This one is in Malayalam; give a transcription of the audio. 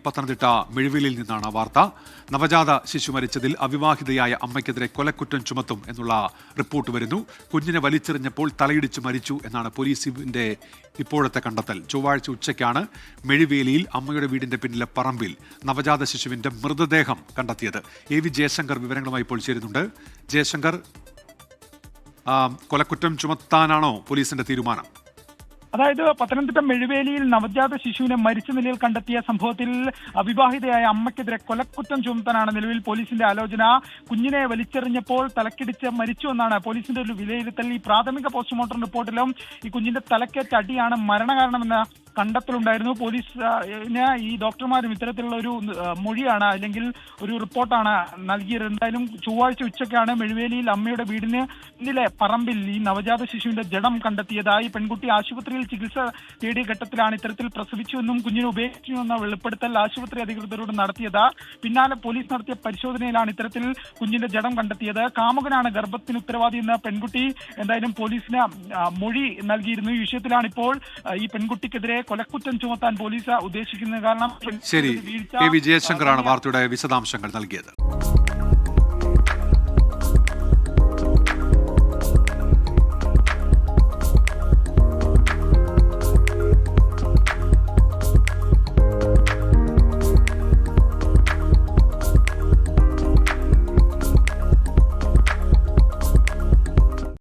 പത്തനംതിട്ട മെഴുവേലിയിൽ നിന്നാണ് വാർത്ത. നവജാത ശിശു മരിച്ചതിൽ അവിവാഹിതയായ അമ്മയ്ക്കെതിരെ കൊലക്കുറ്റം ചുമത്തും എന്നുള്ള റിപ്പോർട്ട് വരുന്നു. കുഞ്ഞിനെ വലിച്ചെറിഞ്ഞപ്പോൾ തലയിടിച്ച് മരിച്ചു എന്നാണ് പോലീസിന്റെ ഇപ്പോഴത്തെ കണ്ടെത്തൽ. ചൊവ്വാഴ്ച ഉച്ചയ്ക്കാണ് മെഴുവേലിയിൽ അമ്മയുടെ വീടിന്റെ പിന്നിലെ പറമ്പിൽ നവജാത ശിശുവിന്റെ മൃതദേഹം കണ്ടെത്തിയത്. AV ജയശങ്കർ വിവരങ്ങളുമായി ഇപ്പോൾ ചേരുന്നുണ്ട്. ജയശങ്കർ, കൊലക്കുറ്റം ചുമത്താനാണോ പോലീസിന്റെ തീരുമാനം? അതായത് പത്തനംതിട്ട മെഴുവേലിയിൽ നവജാത ശിശുവിനെ മരിച്ച നിലയിൽ കണ്ടെത്തിയ സംഭവത്തിൽ അവിവാഹിതയായ അമ്മയ്ക്കെതിരെ കൊലക്കുറ്റം ചുമത്താനാണ് നിലവിൽ പോലീസിന്റെ ആലോചന. കുഞ്ഞിനെ വലിച്ചെറിഞ്ഞപ്പോൾ തലക്കിടിച്ച് മരിച്ചു എന്നാണ് പോലീസിന്റെ ഒരു വിലയിരുത്തൽ. ഈ പ്രാഥമിക പോസ്റ്റ്മോർട്ടം റിപ്പോർട്ടിലും ഈ കുഞ്ഞിന്റെ തലക്കേറ്റ അടിയാണ് മരണകാരണമെന്ന കണ്ടെത്തലുണ്ടായിരുന്നു. പോലീസിന് ഈ ഡോക്ടർമാരും ഇത്തരത്തിലുള്ള ഒരു മൊഴിയാണ് അല്ലെങ്കിൽ ഒരു റിപ്പോർട്ടാണ് നൽകിയത്. എന്തായാലും ചൊവ്വാഴ്ച ഉച്ചയ്ക്കാണ് മെഴുവേലിയിൽ അമ്മയുടെ വീടിന് പിന്നിലെ പറമ്പിൽ ഈ നവജാത ശിശുവിന്റെ ജഡം കണ്ടെത്തിയതായി. പെൺകുട്ടി ആശുപത്രിയിൽ ചികിത്സ തേടിയ ഘട്ടത്തിലാണ് ഇത്തരത്തിൽ പ്രസവിച്ചുവെന്നും കുഞ്ഞിനെ ഉപേക്ഷിച്ചുവെന്ന വെളിപ്പെടുത്തൽ ആശുപത്രി അധികൃതരോട് നടത്തിയത്. പിന്നാലെ പോലീസ് നടത്തിയ പരിശോധനയിലാണ് ഇത്തരത്തിൽ കുഞ്ഞിന്റെ ജഡം കണ്ടെത്തിയത്. കാമുകനാണ് ഗർഭത്തിന് ഉത്തരവാദിയെന്ന് പെൺകുട്ടി എന്തായാലും പോലീസിന് മൊഴി നൽകിയിരുന്നു. ഈ വിഷയത്തിലാണ് ഇപ്പോൾ ഈ പെൺകുട്ടിക്കെതിരെ കൊലക്കുറ്റം ചുമത്താൻ പോലീസ് ഉദ്ദേശിക്കുന്നത്. കാരണം ശരി, AV ജയശങ്കറാണ് വാർത്തയുടെ വിശദാംശങ്ങൾ നൽകിയത്.